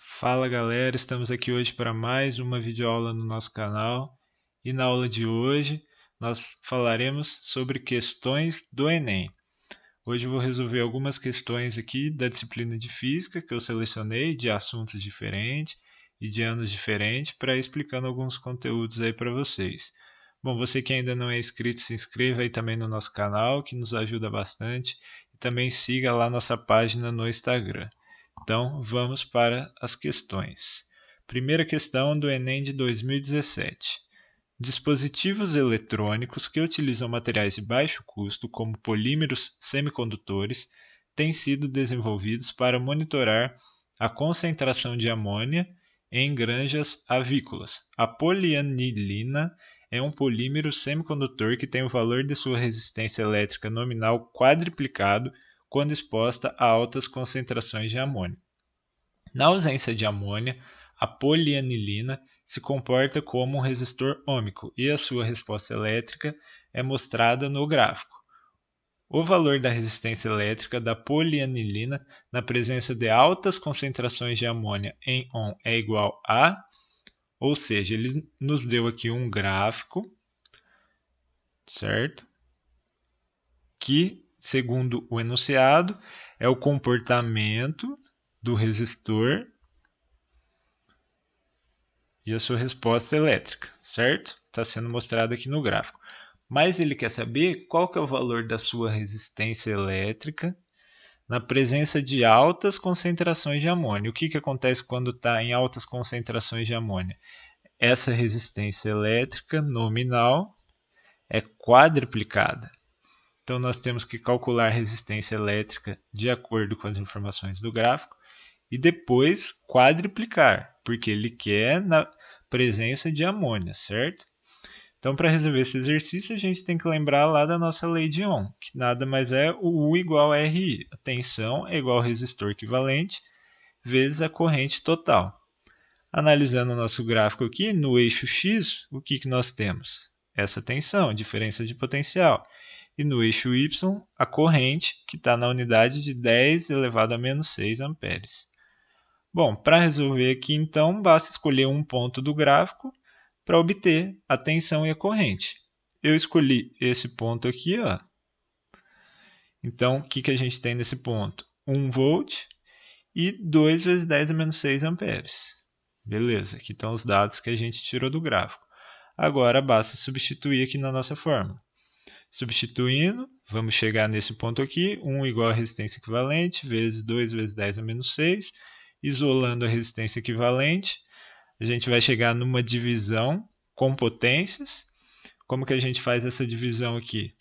Fala galera, estamos aqui hoje para mais uma videoaula no nosso canal e na aula de hoje nós falaremos sobre questões do Enem. Hoje eu vou resolver algumas questões aqui da disciplina de Física que eu selecionei de assuntos diferentes e de anos diferentes para explicando alguns conteúdos aí para vocês. Bom, você que ainda não é inscrito, se inscreva aí também no nosso canal que nos ajuda bastante e também siga lá nossa página no Instagram. Então, vamos para as questões. Primeira questão do Enem de 2017. Dispositivos eletrônicos que utilizam materiais de baixo custo, como polímeros semicondutores, têm sido desenvolvidos para monitorar a concentração de amônia em granjas avícolas. A polianilina é um polímero semicondutor que tem o valor de sua resistência elétrica nominal quadruplicado quando exposta a altas concentrações de amônia. Na ausência de amônia, a polianilina se comporta como um resistor ôhmico e a sua resposta elétrica é mostrada no gráfico. O valor da resistência elétrica da polianilina na presença de altas concentrações de amônia em On é igual a, ou seja, ele nos deu aqui um gráfico, certo? Que, segundo o enunciado, é o comportamento do resistor e a sua resposta elétrica, certo? Está sendo mostrado aqui no gráfico. Mas ele quer saber qual que é o valor da sua resistência elétrica na presença de altas concentrações de amônia. O que acontece quando está em altas concentrações de amônia? Essa resistência elétrica nominal é quadruplicada. Então, nós temos que calcular a resistência elétrica de acordo com as informações do gráfico e depois quadruplicar, porque ele quer na presença de amônia, certo? Então, para resolver esse exercício, a gente tem que lembrar lá da nossa lei de Ohm, que nada mais é o U igual a RI. A tensão é igual ao resistor equivalente vezes a corrente total. Analisando o nosso gráfico aqui, no eixo X, o que nós temos? Essa tensão, diferença de potencial. E no eixo Y, a corrente, que está na unidade de 10 elevado a menos 6 amperes. Bom, para resolver aqui, então, basta escolher um ponto do gráfico para obter a tensão e a corrente. Eu escolhi esse ponto aqui, ó. Então, o que a gente tem nesse ponto? 1 volt e 2 vezes 10 a menos 6 amperes. Beleza, aqui estão os dados que a gente tirou do gráfico. Agora, basta substituir aqui na nossa fórmula. Substituindo, vamos chegar nesse ponto aqui, 1 igual a resistência equivalente, vezes 2 vezes 10 a menos 6. Isolando a resistência equivalente, a gente vai chegar numa divisão com potências. Como que a gente faz essa divisão aqui?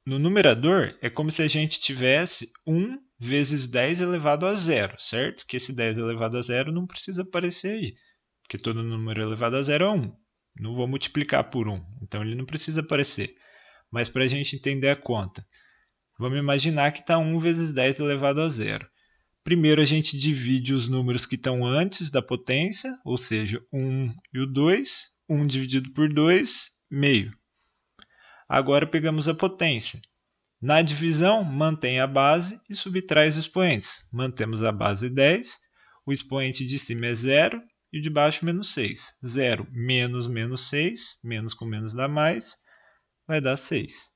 No numerador, é como se a gente tivesse 1 vezes 10 elevado a zero, certo? Que esse 10 elevado a zero não precisa aparecer aí, porque todo número elevado a zero é 1. Não vou multiplicar por 1, então ele não precisa aparecer. Mas para a gente entender a conta, vamos imaginar que está 1 vezes 10 elevado a zero. Primeiro a gente divide os números que estão antes da potência, ou seja, 1 e o 2. 1 dividido por 2, meio. Agora pegamos a potência. Na divisão, mantém a base e subtrai os expoentes. Mantemos a base 10, o expoente de cima é 0 e o de baixo menos 6. 0 menos menos 6, menos com menos dá mais, vai dar 6.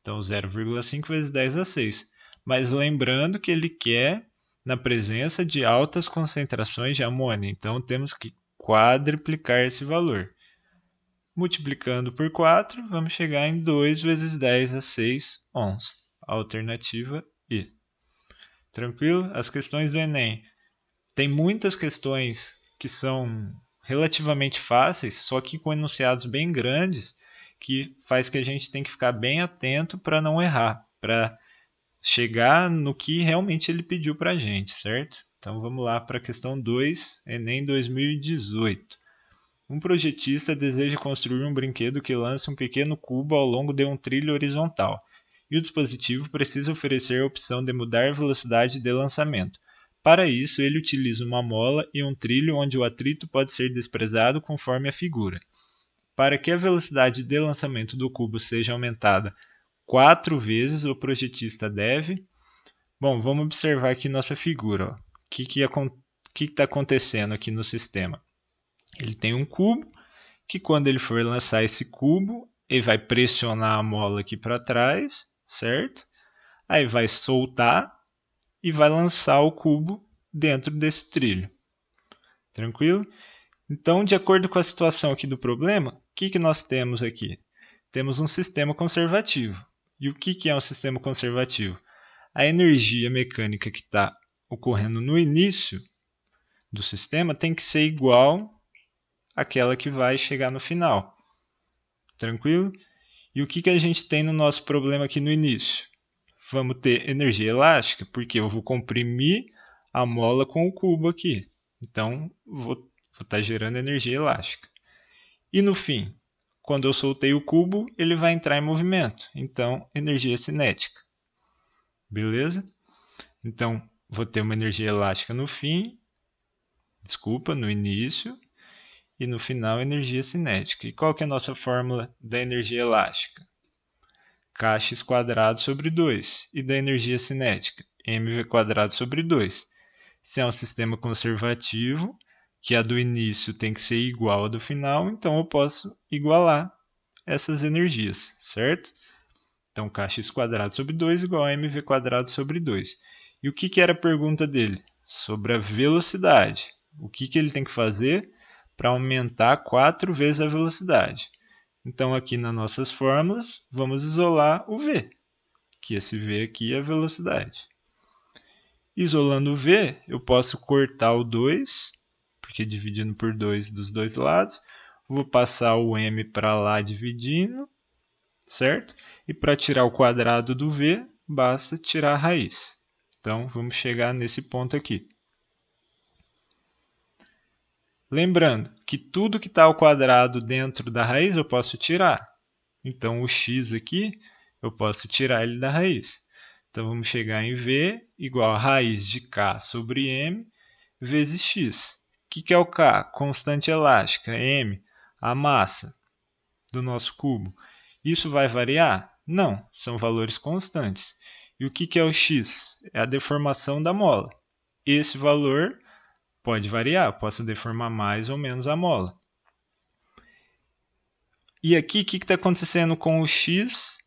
Então 0,5 vezes 10 dá 6. Mas lembrando que ele quer na presença de altas concentrações de amônia. Então, temos que quadruplicar esse valor. Multiplicando por 4, vamos chegar em 2 vezes 10 a 6 ohms. Alternativa E. Tranquilo? As questões do Enem. Tem muitas questões que são relativamente fáceis, só que com enunciados bem grandes, que faz que a gente tem que ficar bem atento para não errar, para chegar no que realmente ele pediu para a gente, certo? Então vamos lá para a questão 2, Enem 2018. Um projetista deseja construir um brinquedo que lance um pequeno cubo ao longo de um trilho horizontal, e o dispositivo precisa oferecer a opção de mudar a velocidade de lançamento. Para isso, ele utiliza uma mola e um trilho onde o atrito pode ser desprezado conforme a figura. Para que a velocidade de lançamento do cubo seja aumentada 4 vezes, o projetista deve... Bom, vamos observar aqui nossa figura. Ó. O que o que está acontecendo aqui no sistema? Ele tem um cubo, que quando ele for lançar esse cubo, ele vai pressionar a mola aqui para trás, certo? Aí vai soltar e vai lançar o cubo dentro desse trilho. Tranquilo? Então, de acordo com a situação aqui do problema, o que nós temos aqui? Temos um sistema conservativo. E o que é um sistema conservativo? A energia mecânica que está ocorrendo no início do sistema tem que ser igual àquela que vai chegar no final. Tranquilo? E o que a gente tem no nosso problema aqui no início? Vamos ter energia elástica, porque eu vou comprimir a mola com o cubo aqui. Então, vou estar gerando energia elástica. E no fim, quando eu soltei o cubo, ele vai entrar em movimento. Então, energia cinética. Beleza? Então, vou ter uma energia elástica no início, e no final, energia cinética. E qual que é a nossa fórmula da energia elástica? kx² sobre 2. E da energia cinética? mv² sobre 2. Se é um sistema conservativo, que a do início tem que ser igual à do final, então eu posso igualar essas energias, certo? Então, kx² sobre 2 igual a mv² sobre 2. E o que era a pergunta dele? Sobre a velocidade. O que ele tem que fazer para aumentar 4 vezes a velocidade? Então, aqui nas nossas fórmulas, vamos isolar o v, que esse v aqui é a velocidade. Isolando o v, eu posso cortar o 2, porque dividindo por 2 dos dois lados. Vou passar o m para lá dividindo, certo? E para tirar o quadrado do v, basta tirar a raiz. Então, vamos chegar nesse ponto aqui. Lembrando que tudo que está ao quadrado dentro da raiz eu posso tirar. Então, o x aqui, eu posso tirar ele da raiz. Então, vamos chegar em v igual a raiz de k sobre m vezes x. O que é o k? Constante elástica. M, a massa do nosso cubo. Isso vai variar? Não, são valores constantes. E o que é o x? É a deformação da mola. Esse valor pode variar, posso deformar mais ou menos a mola. E aqui, o que está acontecendo com o x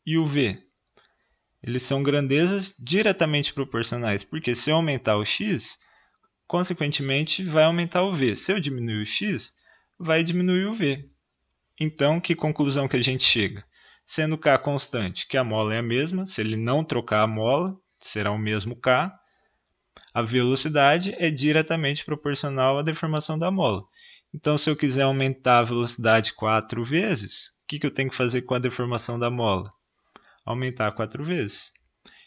e o v? Eles são grandezas diretamente proporcionais, porque se eu aumentar o x, consequentemente vai aumentar o v. Se eu diminuir o x, vai diminuir o v. Então, que conclusão que a gente chega? Sendo k constante, que a mola é a mesma, se ele não trocar a mola, será o mesmo k, a velocidade é diretamente proporcional à deformação da mola. Então, se eu quiser aumentar a velocidade 4 vezes, o que eu tenho que fazer com a deformação da mola? Aumentar 4 vezes.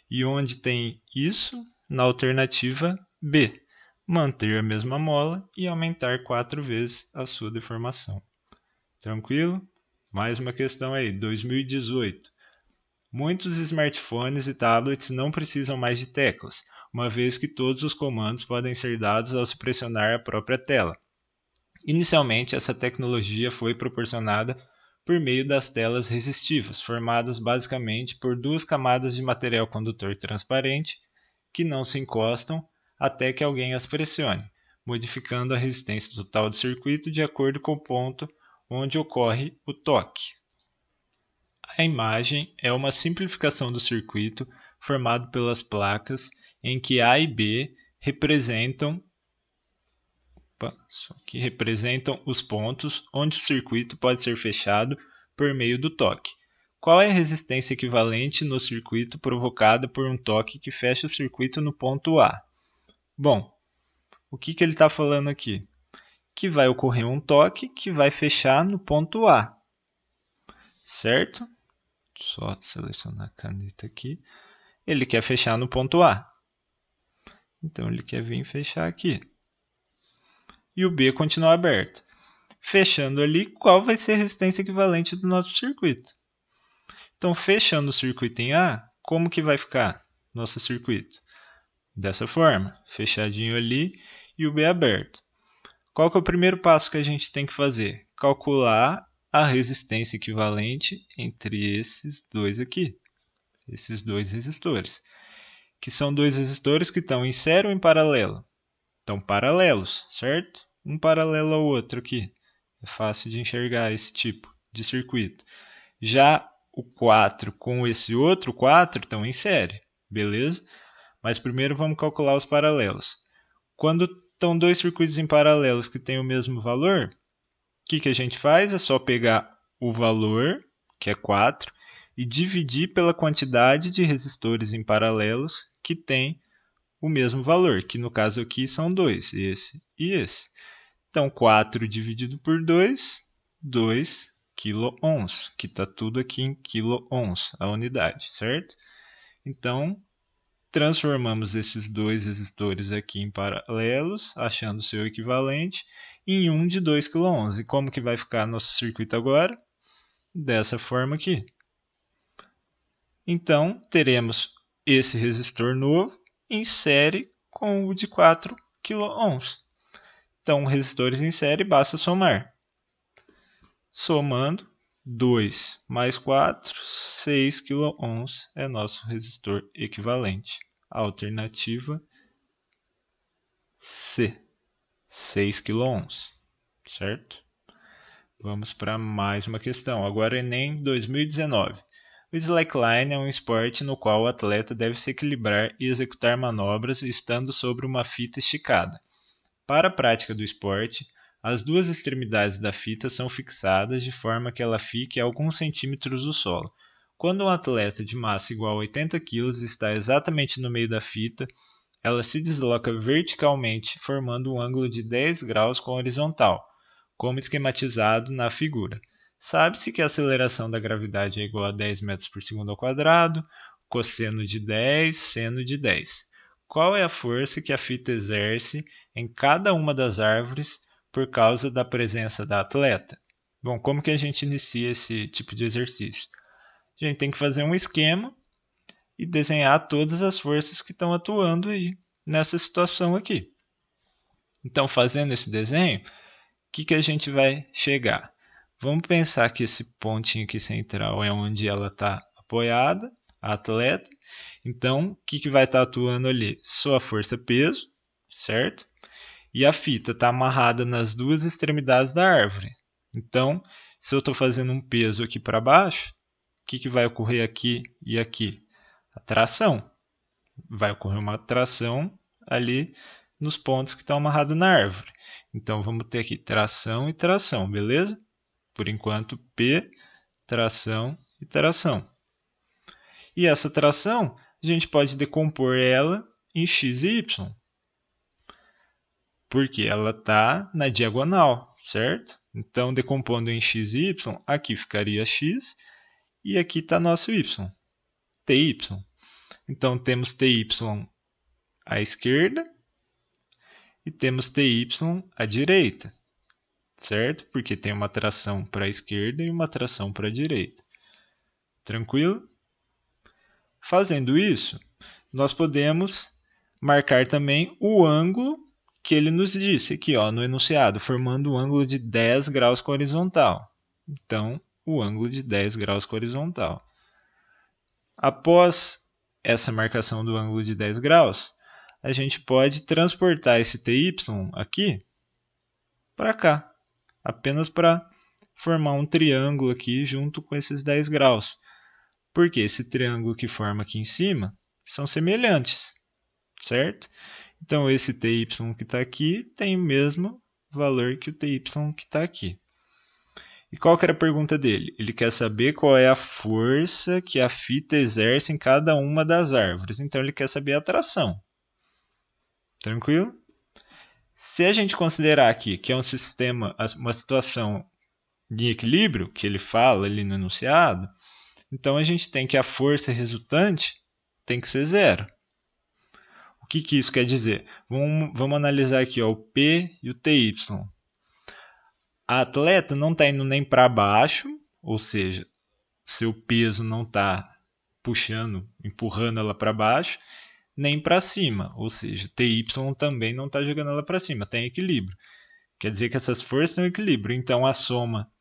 E onde tem isso? Na alternativa B. Manter a mesma mola e aumentar 4 vezes a sua deformação. Tranquilo? Mais uma questão aí, 2018. Muitos smartphones e tablets não precisam mais de teclas, uma vez que todos os comandos podem ser dados ao se pressionar a própria tela. Inicialmente, essa tecnologia foi proporcionada por meio das telas resistivas, formadas basicamente por duas camadas de material condutor transparente que não se encostam até que alguém as pressione, modificando a resistência total do circuito de acordo com o ponto onde ocorre o toque. A imagem é uma simplificação do circuito formado pelas placas em que A e B representam os pontos onde o circuito pode ser fechado por meio do toque. Qual é a resistência equivalente no circuito provocada por um toque que fecha o circuito no ponto A? Bom, o que ele está falando aqui? Que vai ocorrer um toque que vai fechar no ponto A, certo? Só selecionar a caneta aqui. Ele quer fechar no ponto A. Então, ele quer vir fechar aqui. E o B continua aberto. Fechando ali, qual vai ser a resistência equivalente do nosso circuito? Então, fechando o circuito em A, como que vai ficar nosso circuito? Dessa forma, fechadinho ali e o B aberto. Qual que é o primeiro passo que a gente tem que fazer? Calcular a resistência equivalente entre esses dois aqui, esses dois resistores, que são dois resistores que estão em série ou em paralelo? Então, paralelos, certo? Um paralelo ao outro aqui. É fácil de enxergar esse tipo de circuito. Já o 4 com esse outro 4 estão em série, beleza? Mas primeiro vamos calcular os paralelos. Quando estão dois circuitos em paralelos que têm o mesmo valor, o que a gente faz? É só pegar o valor, que é 4, e dividir pela quantidade de resistores em paralelos que tem o mesmo valor, que no caso aqui são dois, esse e esse. Então, 4 dividido por 2, 2 kΩ, que está tudo aqui em kΩ, a unidade, certo? Então, transformamos esses dois resistores aqui em paralelos, achando seu equivalente, em um de 2 kΩ. E como que vai ficar nosso circuito agora? Dessa forma aqui. Então, teremos esse resistor novo em série com o de 4 kΩ. Então, resistores em série, basta somar. Somando, 2 mais 4, 6 kΩ é nosso resistor equivalente. Alternativa C, 6 kΩ, certo? Vamos para mais uma questão. Agora Enem 2019. O slackline é um esporte no qual o atleta deve se equilibrar e executar manobras estando sobre uma fita esticada. Para a prática do esporte, as duas extremidades da fita são fixadas de forma que ela fique a alguns centímetros do solo. Quando um atleta de massa igual a 80 kg está exatamente no meio da fita, ela se desloca verticalmente, formando um ângulo de 10 graus com a horizontal, como esquematizado na figura. Sabe-se que a aceleração da gravidade é igual a 10 metros por segundo ao quadrado, cosseno de 10, seno de 10. Qual é a força que a fita exerce em cada uma das árvores por causa da presença da atleta? Bom, como que a gente inicia esse tipo de exercício? A gente tem que fazer um esquema e desenhar todas as forças que estão atuando aí nessa situação aqui. Então, fazendo esse desenho, o que a gente vai chegar? Vamos pensar que esse pontinho aqui central é onde ela está apoiada, a atleta. Então, o que vai estar atuando ali? Só a força-peso, certo? E a fita está amarrada nas duas extremidades da árvore. Então, se eu estou fazendo um peso aqui para baixo, o que vai ocorrer aqui e aqui? A tração. Vai ocorrer uma tração ali nos pontos que estão amarrados na árvore. Então, vamos ter aqui tração e tração, beleza? Por enquanto, P, tração e tração. E essa tração, a gente pode decompor ela em x e y. Porque ela está na diagonal, certo? Então, decompondo em x e y, aqui ficaria x e aqui está nosso y, ty. Então, temos ty à esquerda e temos ty à direita, certo? Porque tem uma tração para a esquerda e uma tração para a direita. Tranquilo? Fazendo isso, nós podemos marcar também o ângulo que ele nos disse aqui ó, no enunciado, formando um ângulo de 10 graus com a horizontal. Então, o ângulo de 10 graus com a horizontal. Após essa marcação do ângulo de 10 graus, a gente pode transportar esse ty aqui para cá, apenas para formar um triângulo aqui junto com esses 10 graus. Porque esse triângulo que forma aqui em cima são semelhantes, certo? Então, esse ty que está aqui tem o mesmo valor que o ty que está aqui. E qual que era a pergunta dele? Ele quer saber qual é a força que a fita exerce em cada uma das árvores. Então, ele quer saber a tração. Tranquilo? Se a gente considerar aqui que é um sistema, uma situação de equilíbrio, que ele fala ali no enunciado, então a gente tem que a força resultante tem que ser zero. O que isso quer dizer? Vamos analisar aqui ó, o P e o TY. A atleta não está indo nem para baixo, ou seja, seu peso não está puxando, empurrando ela para baixo, nem para cima, ou seja, TY também não está jogando ela para cima, está em equilíbrio. Quer dizer que essas forças estão em equilíbrio, então a soma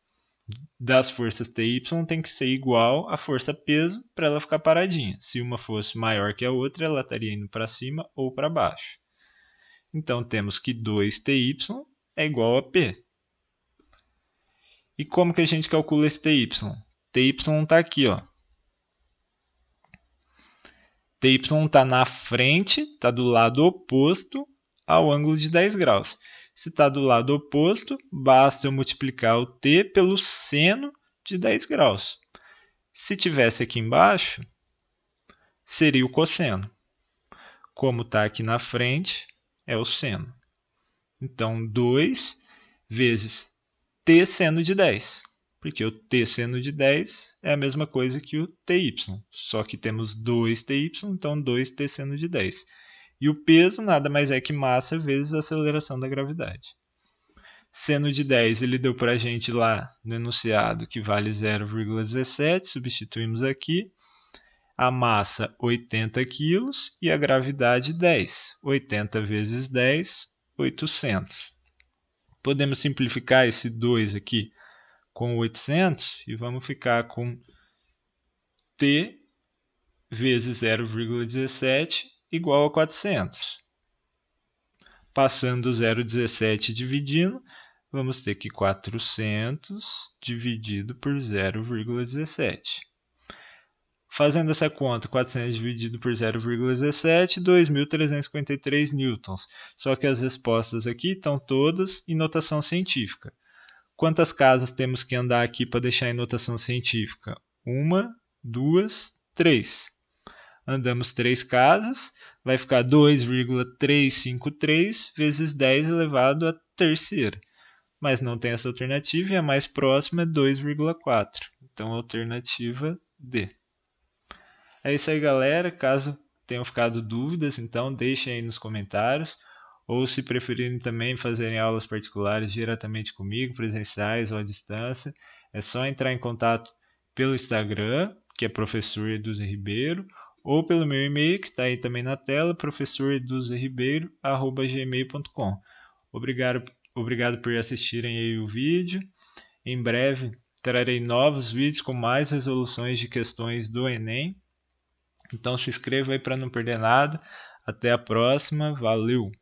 das forças TY tem que ser igual à força peso para ela ficar paradinha. Se uma fosse maior que a outra, ela estaria indo para cima ou para baixo. Então, temos que 2ty é igual a P. E como que a gente calcula esse ty? Ty está aqui, ó. Ty está na frente, está do lado oposto ao ângulo de 10 graus. Se está do lado oposto, basta eu multiplicar o t pelo seno de 10 graus. Se tivesse aqui embaixo, seria o cosseno. Como está aqui na frente, é o seno. Então, 2 vezes t seno de 10. Porque o t seno de 10 é a mesma coisa que o ty. Só que temos 2ty, então 2t seno de 10. E o peso nada mais é que massa vezes a aceleração da gravidade. Seno de 10 ele deu para a gente lá no enunciado que vale 0,17, substituímos aqui. A massa 80 kg e a gravidade 10. 80 vezes 10, 800. Podemos simplificar esse 2 aqui com 800 e vamos ficar com t vezes 0,17 igual a 400. Passando o 0,17 dividindo, vamos ter que 400 dividido por 0,17. Fazendo essa conta, 400 dividido por 0,17, 2.353 newtons. Só que as respostas aqui estão todas em notação científica. Quantas casas temos que andar aqui para deixar em notação científica? 1, 2, 3. Andamos 3 casas, vai ficar 2,353 vezes 10 elevado à terceira. Mas não tem essa alternativa e a mais próxima é 2,4. Então, alternativa D. É isso aí, galera. Caso tenham ficado dúvidas, então deixem aí nos comentários. Ou se preferirem também fazerem aulas particulares diretamente comigo, presenciais ou à distância, é só entrar em contato pelo Instagram, que é Professor Eduze Ribeiro, ou pelo meu e-mail, que está aí também na tela, professoreduzeribeiro@gmail.com. Obrigado por assistirem aí o vídeo. Em breve trarei novos vídeos com mais resoluções de questões do Enem. Então se inscreva aí para não perder nada. Até a próxima. Valeu!